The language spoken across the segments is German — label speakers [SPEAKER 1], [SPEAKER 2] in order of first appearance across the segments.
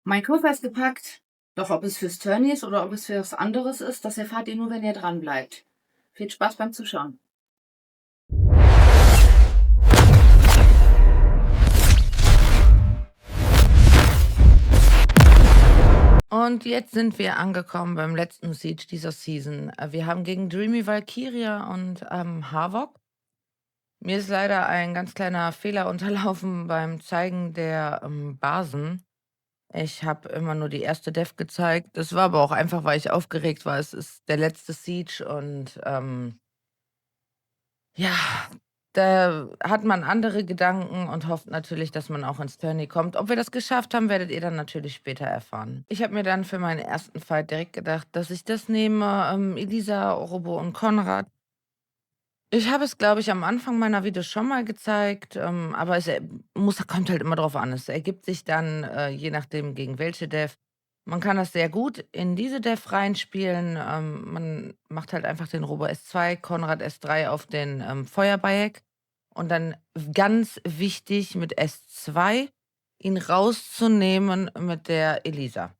[SPEAKER 1] Mein Koffer ist gepackt, doch ob es fürs Turney ist oder ob es für was anderes ist, das erfahrt ihr nur, wenn ihr dranbleibt. Viel Spaß beim Zuschauen. Und jetzt sind wir angekommen beim letzten Siege dieser Season. Wir haben gegen Dreamy Valkyria und Havok. Mir ist leider ein ganz kleiner Fehler unterlaufen beim Zeigen der Basen. Ich habe immer nur die erste Dev gezeigt. Das war aber auch einfach, weil ich aufgeregt war. Es ist der letzte Siege und ja, da hat man andere Gedanken und hofft natürlich, dass man auch ins Tourney kommt. Ob wir das geschafft haben, werdet ihr dann natürlich später erfahren. Ich habe mir dann für meinen ersten Fight direkt gedacht, dass ich das nehme, Elisa, Robo und Konrad. Ich habe es, glaube ich, am Anfang meiner Videos schon mal gezeigt, aber es, kommt halt immer drauf an. Es ergibt sich dann, je nachdem, gegen welche Dev. Man kann das sehr gut in diese Dev reinspielen. Man macht halt einfach den Robo S2, Konrad S3 auf den, Feuerbayek und dann ganz wichtig mit S2 ihn rauszunehmen mit der Elisa.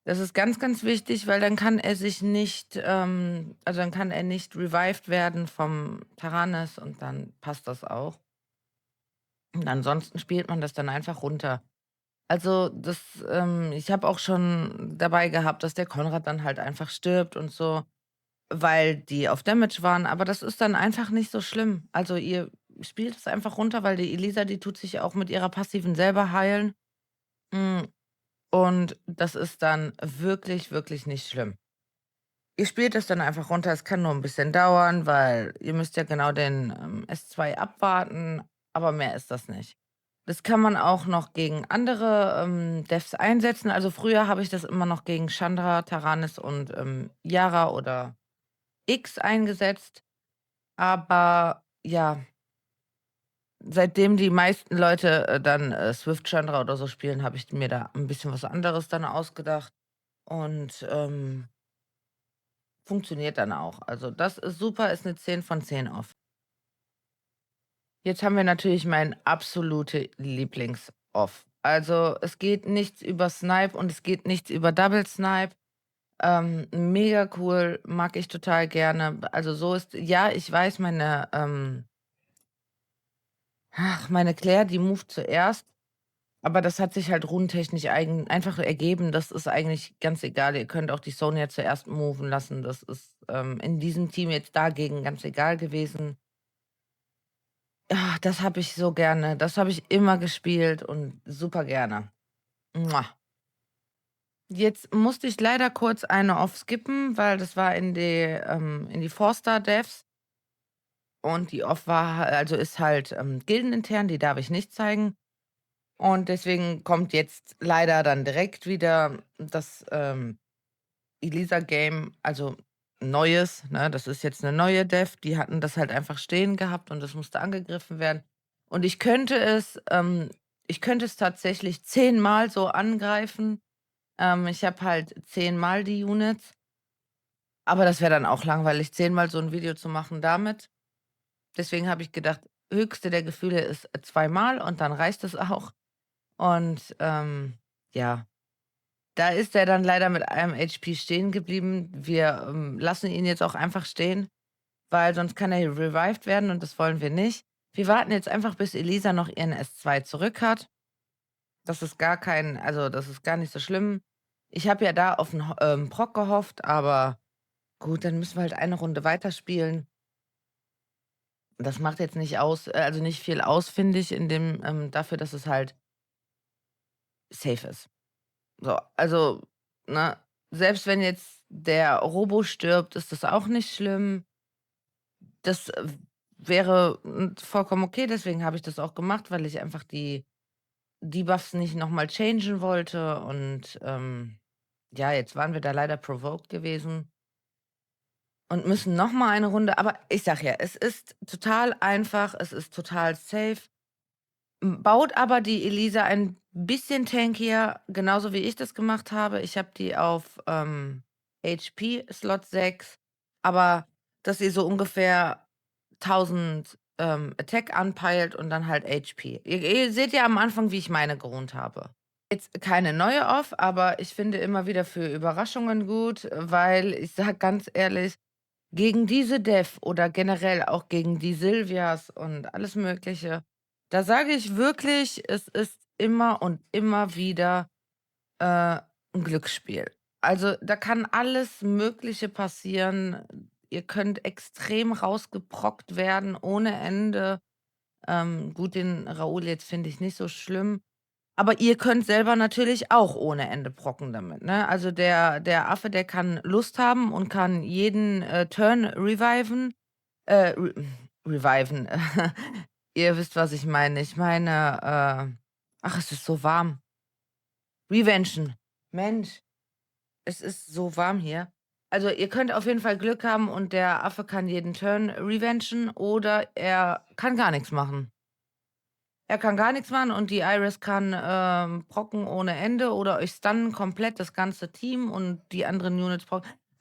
[SPEAKER 1] Das ist ganz, ganz wichtig, weil dann kann er sich nicht dann kann er nicht revived werden vom Taranis und dann passt das auch. Und ansonsten spielt man das dann einfach runter. Also, ich habe auch schon dabei gehabt, dass der Konrad dann halt einfach stirbt und so, weil die auf Damage waren, aber das ist dann einfach nicht so schlimm. Also, ihr spielt es einfach runter, weil die Elisa, die tut sich auch mit ihrer Passiven selber heilen. Hm, und das ist dann wirklich, wirklich nicht schlimm. Ihr spielt es dann einfach runter. Es kann nur 'n bisschen dauern, weil ihr müsst ja genau den, S2 abwarten, aber mehr ist das nicht. Das kann man auch noch gegen andere, Devs einsetzen. Also, früher habe ich das immer noch gegen Chandra, Taranis und, Yara oder X eingesetzt, aber ja, seitdem die meisten Leute, dann, Swift Chandra oder so spielen, habe ich mir da 'n bisschen was anderes dann ausgedacht und, funktioniert dann auch. Also, das ist super, ist 'ne 10 von 10 off. Jetzt haben wir natürlich mein absolute Lieblings-Off. Also, es geht nichts über Snipe und es geht nichts über Double Snipe. Mega cool, mag ich total gerne. Also, so ist ja, ich weiß, meine Claire, die moved zuerst, aber das hat sich halt runentechnisch einfach ergeben. Das ist eigentlich ganz egal. Ihr könnt auch die Sonya zuerst moven lassen. Das ist, in diesem Team jetzt dagegen ganz egal gewesen. Das habe ich so gerne. Das habe ich immer gespielt und super gerne. Mua. Jetzt musste ich leider kurz eine off skippen, weil das war in die Four-Star-Devs und die off ist halt, gildenintern, die darf ich nicht zeigen. Und deswegen kommt jetzt leider dann direkt wieder das, Elisa-Game, also Neues, ne? Das ist jetzt 'ne neue Dev. Die hatten das halt einfach stehen gehabt und das musste angegriffen werden. Und ich könnte es tatsächlich 10-mal so angreifen. Ich habe halt 10-mal die Units, aber das wäre dann auch langweilig, 10-mal so 'n Video zu machen damit. Deswegen habe ich gedacht, höchste der Gefühle ist, zweimal und dann reicht es auch. Und, ja. Da ist er dann leider mit einem HP stehen geblieben. Wir, lassen ihn jetzt auch einfach stehen, weil sonst kann er revived werden und das wollen wir nicht. Wir warten jetzt einfach, bis Elisa noch ihren S2 zurück hat. Das ist gar nicht so schlimm. Ich habe ja da auf 'n Proc gehofft, aber gut, dann müssen wir halt eine Runde weiterspielen. Das macht jetzt nicht viel aus, finde ich, in dem dafür, dass es halt safe ist. So, also, ne, selbst wenn jetzt der Robo stirbt, ist das auch nicht schlimm. Das, wäre, vollkommen okay, deswegen habe ich das auch gemacht, weil ich einfach die Debuffs nicht noch mal changen wollte und, ja, jetzt waren wir da leider provoked gewesen und müssen noch mal eine Runde, aber ich sage ja, es ist total einfach, es ist total safe. Baut aber die Elisa ein bisschen tankier, genauso wie ich das gemacht habe. Ich habe die auf, HP Slot 6, aber dass sie so ungefähr 1000, Attack anpeilt und dann halt HP. Ihr seht ja am Anfang, wie ich meine gerunnt habe. Jetzt keine neue Off, aber ich finde immer wieder für Überraschungen gut, weil ich sage ganz ehrlich, gegen diese Dev oder generell auch gegen die Silvias und alles Mögliche, da sage ich wirklich, es ist immer und immer wieder, 'n Glücksspiel. Also, da kann alles Mögliche passieren. Ihr könnt extrem rausgebrockt werden ohne Ende. Gut, den Raoul jetzt finde ich nicht so schlimm, aber ihr könnt selber natürlich auch ohne Ende brocken damit, ne? Also, der Affe, der kann Lust haben und kann jeden, Turn reviven re reviven. Ihr wisst, was ich meine. Ich meine, ach, es ist so warm. Revengen. Mensch, es ist so warm hier. Also, ihr könnt auf jeden Fall Glück haben und der Affe kann jeden Turn revengen oder er kann gar nix machen. Er kann gar nix machen und die Iris kann, brocken ohne Ende oder euch stunnen komplett das ganze Team und die anderen Units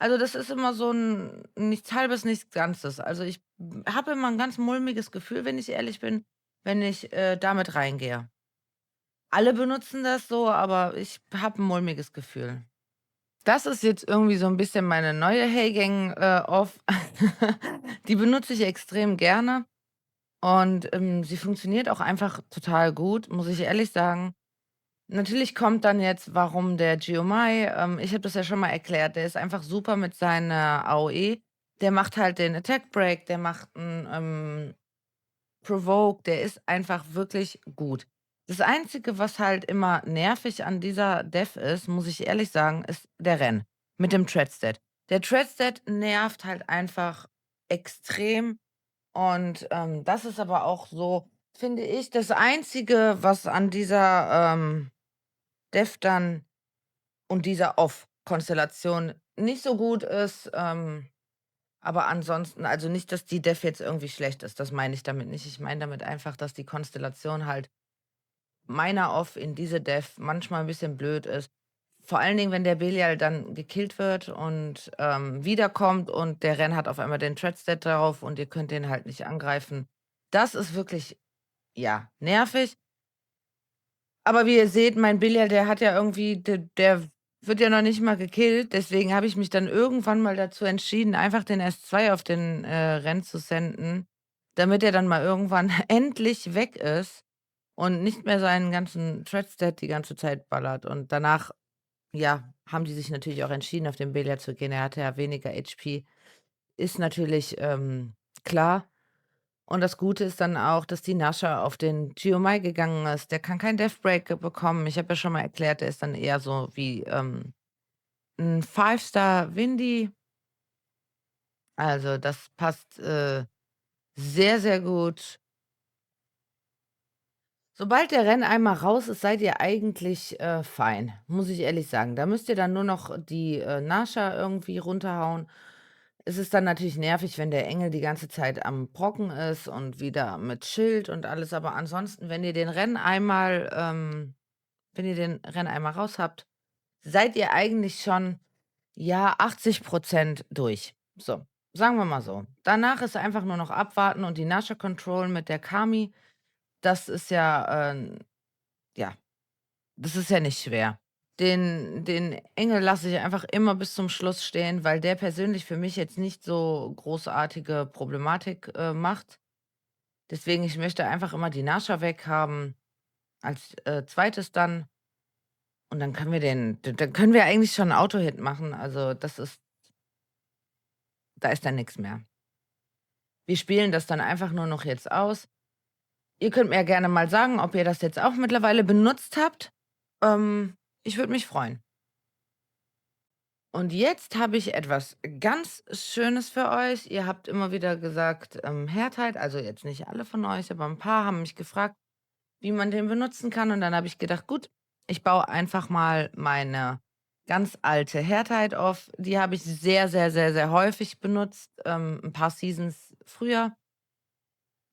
[SPEAKER 1] also, das ist immer so 'n nichts Halbes, nichts Ganzes. Also, ich habe immer 'n ganz mulmiges Gefühl, wenn ich ehrlich bin, wenn ich, damit reingehe. Alle benutzen das so, aber ich habe 'n mulmiges Gefühl. Das ist jetzt irgendwie so 'n bisschen meine neue Hey-Gang, Off. Die benutze ich extrem gerne und, sie funktioniert auch einfach total gut, muss ich ehrlich sagen. Natürlich kommt dann jetzt, warum der Geomai ich habe das ja schon mal erklärt, der ist einfach super mit seiner AOE. Der macht halt den Attack Break, der macht 'n, Provoke, der ist einfach wirklich gut. Das Einzige, was halt immer nervig an dieser Dev ist, muss ich ehrlich sagen, ist der Renn mit dem Treadstat. Der Treadstat nervt halt einfach extrem und, das ist aber auch so, finde ich, das Einzige, was an dieser, Dev dann und dieser Off-Konstellation nicht so gut ist, aber ansonsten also nicht, dass die Dev jetzt irgendwie schlecht ist, das meine ich damit nicht. Ich meine damit einfach, dass die Konstellation halt meiner Off in diese Dev manchmal 'n bisschen blöd ist. Vor allen Dingen, wenn der Belial dann gekillt wird und, wiederkommt und der Ren hat auf einmal den Treadstat drauf und ihr könnt den halt nicht angreifen. Das ist wirklich, ja, nervig. Aber wie ihr seht, mein Billard, der hat ja irgendwie der wird ja noch nicht mal gekillt, deswegen habe ich mich dann irgendwann mal dazu entschieden, einfach den S2 auf den, Ren zu senden, damit er dann mal irgendwann endlich weg ist und nicht mehr seinen ganzen Threat-Stat die ganze Zeit ballert. Und danach, ja, haben die sich natürlich auch entschieden, auf den Billard zu gehen. Er hatte ja weniger HP. Ist natürlich, klar. Und das Gute ist dann auch, dass die Nascha auf den Geomai gegangen ist. Der kann kein Deathbreak bekommen. Ich habe ja schon mal erklärt, der ist dann eher so wie, 'n Five-Star Windy. Also, das passt, sehr, sehr gut. Sobald der Renn einmal raus ist, seid ihr eigentlich, fein, muss ich ehrlich sagen. Da müsst ihr dann nur noch die, Nascha irgendwie runterhauen. Es ist dann natürlich nervig, wenn der Engel die ganze Zeit am Brocken ist und wieder mit Schild und alles, aber ansonsten, wenn ihr den Renn einmal raus habt, seid ihr eigentlich schon, ja, 80% durch. So, sagen wir mal so. Danach ist einfach nur noch abwarten und die Nasha Control mit der Kami. Das ist ja, ja, das ist ja nicht schwer. Den Engel lasse ich einfach immer bis zum Schluss stehen, weil der persönlich für mich jetzt nicht so großartige Problematik, macht. Deswegen, ich möchte einfach immer die Nasha weghaben als, 2. dann und dann können wir dann können wir eigentlich schon 'n Auto-Hit machen. Also, da ist dann nix mehr. Wir spielen das dann einfach nur noch jetzt aus. Ihr könnt mir ja gerne mal sagen, ob ihr das jetzt auch mittlerweile benutzt habt. Ich würde mich freuen. Und jetzt habe ich etwas ganz Schönes für euch. Ihr habt immer wieder gesagt, Herdheit, also jetzt nicht alle von euch, aber ein paar haben mich gefragt, wie man den benutzen kann. Und dann habe ich gedacht, gut, ich baue einfach mal meine ganz alte Herdheit auf. Die habe ich sehr, sehr, sehr, sehr häufig benutzt, 'n paar Seasons früher.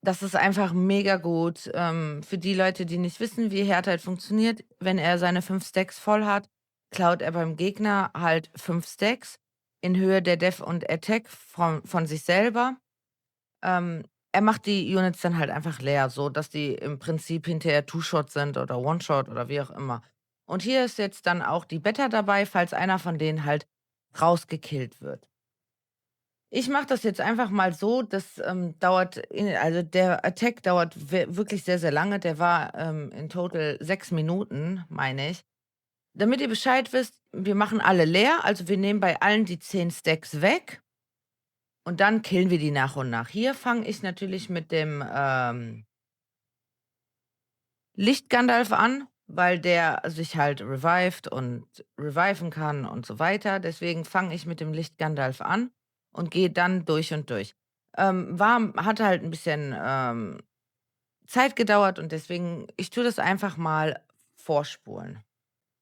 [SPEAKER 1] Das ist einfach mega gut, für die Leute, die nicht wissen, wie Herdheit funktioniert. Wenn er seine 5 Stacks voll hat, klaut er beim Gegner halt 5 Stacks in Höhe der Def und Attack von sich selber. Er macht die Units dann halt einfach leer, so dass die im Prinzip hinterher Two-Shot sind oder One-Shot oder wie auch immer. Und hier ist jetzt dann auch die Beta dabei, falls einer von denen halt rausgekillt wird. Ich mache das jetzt einfach mal so, das, dauert also der Attack dauert wirklich sehr, sehr lange. Der war, in total 6 Minuten, meine ich. Damit ihr Bescheid wisst, wir machen alle leer, also wir nehmen bei allen die 10 Stacks weg und dann killen wir die nach und nach. Hier fange ich natürlich mit dem, Licht-Gandalf an, weil der sich halt revived und reviven kann und so weiter. Deswegen fange ich mit dem Licht-Gandalf an und gehe dann durch und durch. Hat halt ein bisschen, Zeit gedauert und deswegen ich tue das einfach mal vorspulen.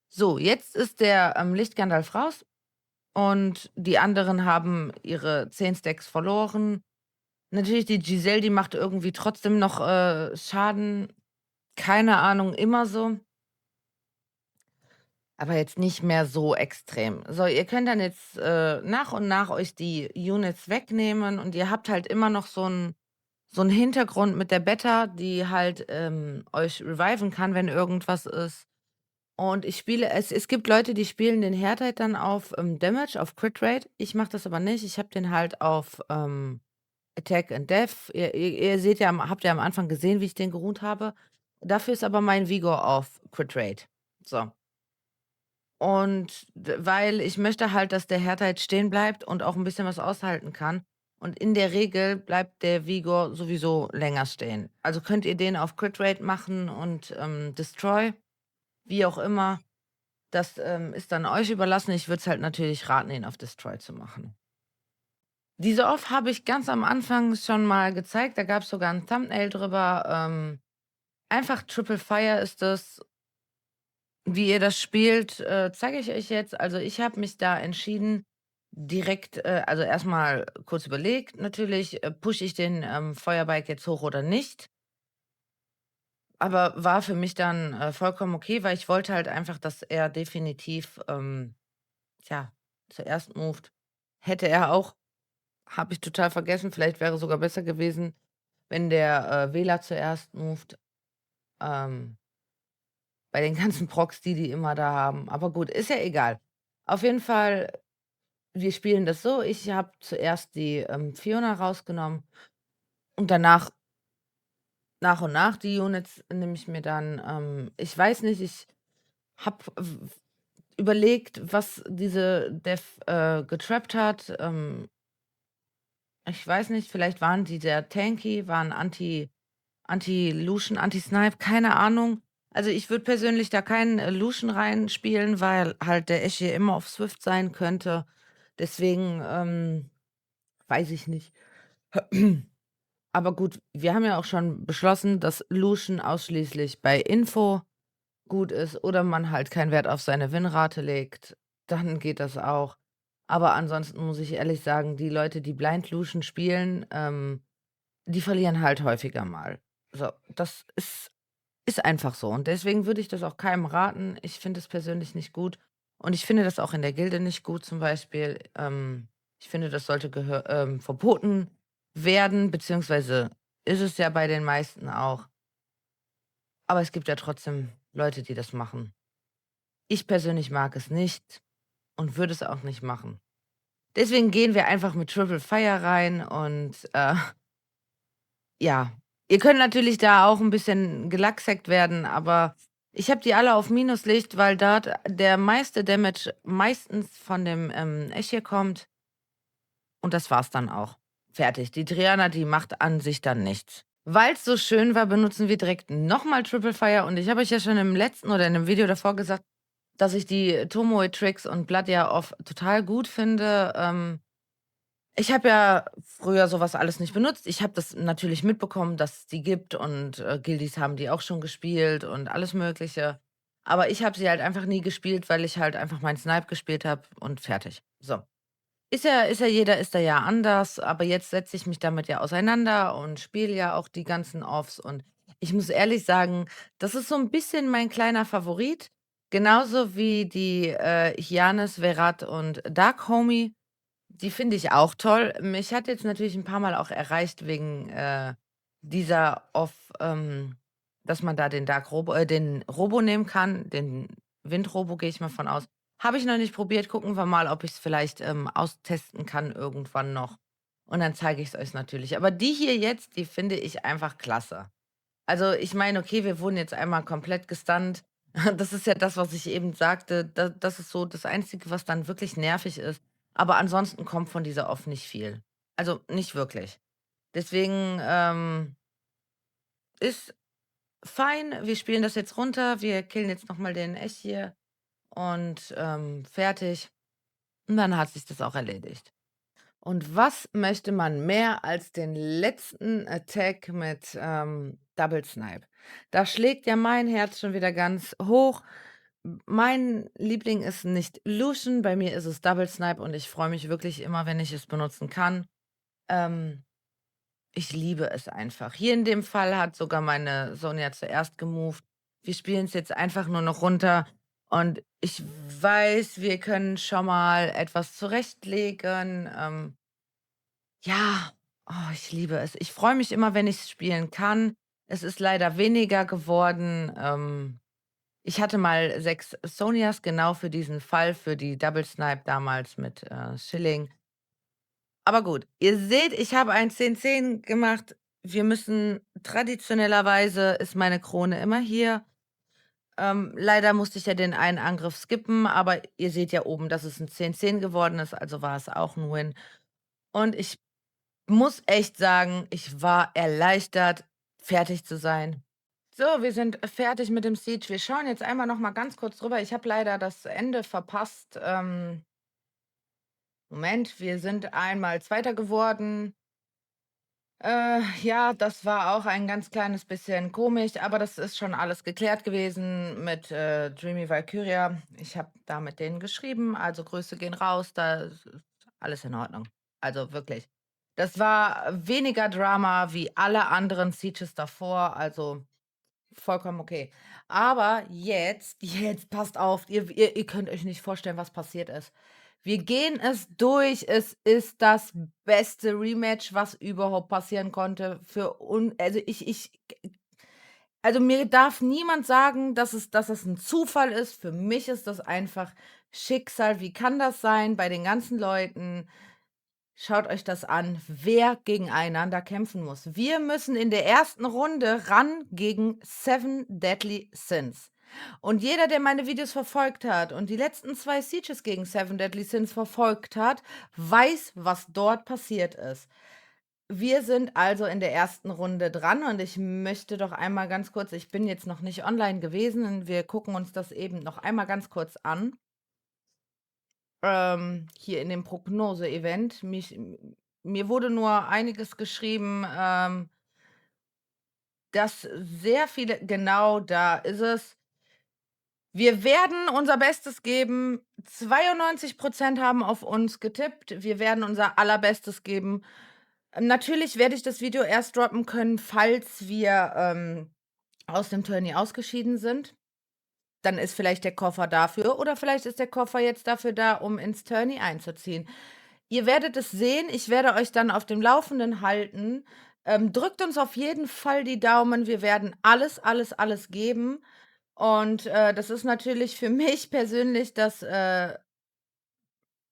[SPEAKER 1] So, jetzt ist der, Licht-Gandalf raus und die anderen haben ihre 10 Stacks verloren. Natürlich die Giselle, die macht irgendwie trotzdem noch, Schaden. Keine Ahnung, immer so. Aber jetzt nicht mehr so extrem. So, ihr könnt dann jetzt, nach und nach euch die Units wegnehmen und ihr habt halt immer noch so 'n Hintergrund mit der Beta, die halt, euch reviven kann, wenn irgendwas ist. Und ich spiele es gibt Leute, die spielen den Herdite dann auf, Damage, auf Crit Rate. Ich mache das aber nicht. Ich habe den halt auf, Attack and Death. Ihr seht ja habt ja am Anfang gesehen, wie ich den geruht habe. Dafür ist aber mein Vigor auf Crit Rate. So. Und weil ich möchte halt, dass der Hertha jetzt stehen bleibt und auch 'n bisschen was aushalten kann. Und in der Regel bleibt der Vigor sowieso länger stehen. Also, könnt ihr den auf Crit Rate machen und, Destroy, wie auch immer. Das, ist dann euch überlassen. Ich würde es halt natürlich raten, ihn auf Destroy zu machen. Diese Off habe ich ganz am Anfang schon mal gezeigt. Da gab's sogar 'n Thumbnail drüber. Einfach Triple Fire ist das. Wie ihr das spielt, zeige ich euch jetzt. Also, ich habe mich da entschieden, direkt also, erstmal kurz überlegt natürlich, pushe ich den, Feuerbike jetzt hoch oder nicht? Aber war für mich dann, vollkommen okay, weil ich wollte halt einfach, dass er definitiv, tja, zuerst moved. Hätte er auch, habe ich total vergessen. Vielleicht wäre sogar besser gewesen, wenn der, Wähler zuerst moved, ähm, bei den ganzen Procs, die immer da haben. Aber gut, ist ja egal. Auf jeden Fall. Wir spielen das so, ich habe zuerst die, Fiona rausgenommen und danach nach und nach die Units nehme ich mir dann, ich weiß nicht, ich habe überlegt, was diese Dev, getrappt hat. Ich weiß nicht, vielleicht waren die sehr tanky, waren Anti-Lucian, Anti-Snipe, keine Ahnung. Also, ich würde persönlich da keinen, Lucian reinspielen, weil halt der Ashe immer auf Swift sein könnte. Deswegen, weiß ich nicht. Aber gut, wir haben ja auch schon beschlossen, dass Lucian ausschließlich bei Info gut ist oder man halt keinen Wert auf seine Winrate legt, dann geht das auch. Aber ansonsten muss ich ehrlich sagen, die Leute, die Blind Lucian spielen, die verlieren halt häufiger mal. So, das ist einfach so und deswegen würde ich das auch keinem raten. Ich finde es persönlich nicht gut und ich finde das auch in der Gilde nicht gut zum Beispiel. Ich finde, das sollte verboten werden, beziehungsweise ist es ja bei den meisten auch. Aber es gibt ja trotzdem Leute, die das machen. Ich persönlich mag es nicht und würde es auch nicht machen. Deswegen gehen wir einfach mit Triple Fire rein und, ja. Ihr könnt natürlich da auch 'n bisschen gelacksackt werden, aber ich habe die alle auf Minuslicht, weil dort der meiste Damage meistens von dem, Eschir kommt und das war's dann auch. Fertig. Die Triana, die macht an sich dann nichts. Weil's so schön war, benutzen wir direkt noch mal Triple Fire und ich habe euch ja schon im letzten oder in 'nem Video davor gesagt, dass ich die Tomoe Tricks und Blood Off total gut finde. Ich habe ja früher so was alles nicht benutzt. Ich habe das natürlich mitbekommen, dass es die gibt und, Guildies haben die auch schon gespielt und alles Mögliche. Aber ich habe sie halt einfach nie gespielt, weil ich halt einfach meinen Snipe gespielt habe und fertig. So. Jeder ist da ja anders, aber jetzt setze ich mich damit ja auseinander und spiele ja auch die ganzen Offs und ich muss ehrlich sagen, das ist so 'n bisschen mein kleiner Favorit, genauso wie die, Hyanis, Verat und Dark Homie. Die finde ich auch toll. Mich hat jetzt natürlich 'n paarmal auch erreicht wegen, dieser Off, dass man da den Robo nehmen kann, den Windrobo gehe ich mal von aus. Habe ich noch nicht probiert, gucken wir mal, ob ich's vielleicht, austesten kann irgendwann noch. Und dann zeige ich's euch natürlich. Aber die hier jetzt, die finde ich einfach klasse. Also, ich meine, okay, wir wurden jetzt einmal komplett gestunt. Das ist ja das, was ich eben sagte. Das ist so das Einzige, was dann wirklich nervig ist. Aber ansonsten kommt von dieser Off nicht viel. Also, nicht wirklich. Deswegen, ist fein. Wir spielen das jetzt runter. Wir killen jetzt noch mal den Elch hier und, fertig. Und dann hat sich das auch erledigt. Und was möchte man mehr als den letzten Attack mit, Double Snipe? Da schlägt ja mein Herz schon wieder ganz hoch. Mein Liebling ist nicht Lucian, bei mir ist es Double Snipe und ich freue mich wirklich immer, wenn ich es benutzen kann. Ähm, Ich liebe es einfach. Hier in dem Fall hat sogar meine Sonja zuerst gemoved. Wir spielen es jetzt einfach nur noch runter und ich weiß, wir können schon mal etwas zurechtlegen. Ja, oh, ich liebe es. Ich freue mich immer, wenn ich's spielen kann. Es ist leider weniger geworden. Ich hatte mal 6 Sonias genau für diesen Fall, für die Double Snipe damals mit, Schilling. Aber gut, ihr seht, ich habe ein 10-10 gemacht. Wir müssen traditionellerweise ist meine Krone immer hier. Leider musste ich ja den einen Angriff skippen, aber ihr seht ja oben, dass es 'n 10-10 geworden ist, also war es auch 'n Win. Und ich muss echt sagen, ich war erleichtert, fertig zu sein. So, wir sind fertig mit dem Siege. Wir schauen jetzt einmal noch mal ganz kurz drüber. Ich habe leider das Ende verpasst. Moment, wir sind einmal Zweiter geworden. Ja, das war auch ein ganz kleines bisschen komisch, aber das ist schon alles geklärt gewesen mit, Dreamy Valkyria. Ich habe da mit denen geschrieben, also Grüße gehen raus, da ist alles in Ordnung. Also wirklich. Das war weniger Drama wie alle anderen Sieges davor, also vollkommen okay. Aber jetzt passt auf, ihr könnt euch nicht vorstellen, was passiert ist. Wir gehen es durch. Es ist das beste Rematch, was überhaupt passieren konnte für un also ich also mir darf niemand sagen, dass es 'n Zufall ist. Für mich ist das einfach Schicksal. Wie kann das sein bei den ganzen Leuten? Schaut euch das an, wer gegeneinander kämpfen muss. Wir müssen in der ersten Runde ran gegen Seven Deadly Sins. Und jeder, der meine Videos verfolgt hat und die letzten 2 Sieges gegen Seven Deadly Sins verfolgt hat, weiß, was dort passiert ist. Wir sind also in der ersten Runde dran und ich möchte doch einmal ganz kurz ich bin jetzt noch nicht online gewesen und wir gucken uns das eben noch einmal ganz kurz an. Hier in dem Prognose-Event. Mir wurde nur einiges geschrieben, dass sehr viele genau, da ist es. Wir werden unser Bestes geben. 92 haben auf uns getippt. Wir werden unser Allerbestes geben. Natürlich werde ich das Video erst droppen können, falls wir, aus dem Tourney ausgeschieden sind. Dann ist vielleicht der Koffer dafür oder vielleicht ist der Koffer jetzt dafür da, um ins Tourney einzuziehen. Ihr werdet es sehen. Ich werde euch dann auf dem Laufenden halten. Drückt uns auf jeden Fall die Daumen. Wir werden alles, alles, alles geben. Und, das ist natürlich für mich persönlich das,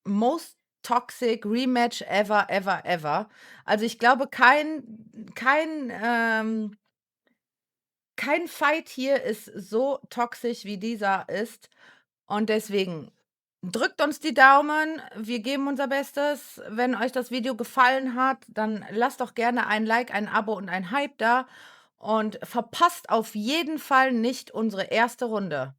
[SPEAKER 1] most toxic Rematch ever, ever, ever. Also, ich glaube, kein Fight hier ist so toxisch, wie dieser ist. Und deswegen drückt uns die Daumen. Wir geben unser Bestes. Wenn euch das Video gefallen hat, dann lasst doch gerne ein Like, ein Abo und ein Hype da und verpasst auf jeden Fall nicht unsere erste Runde.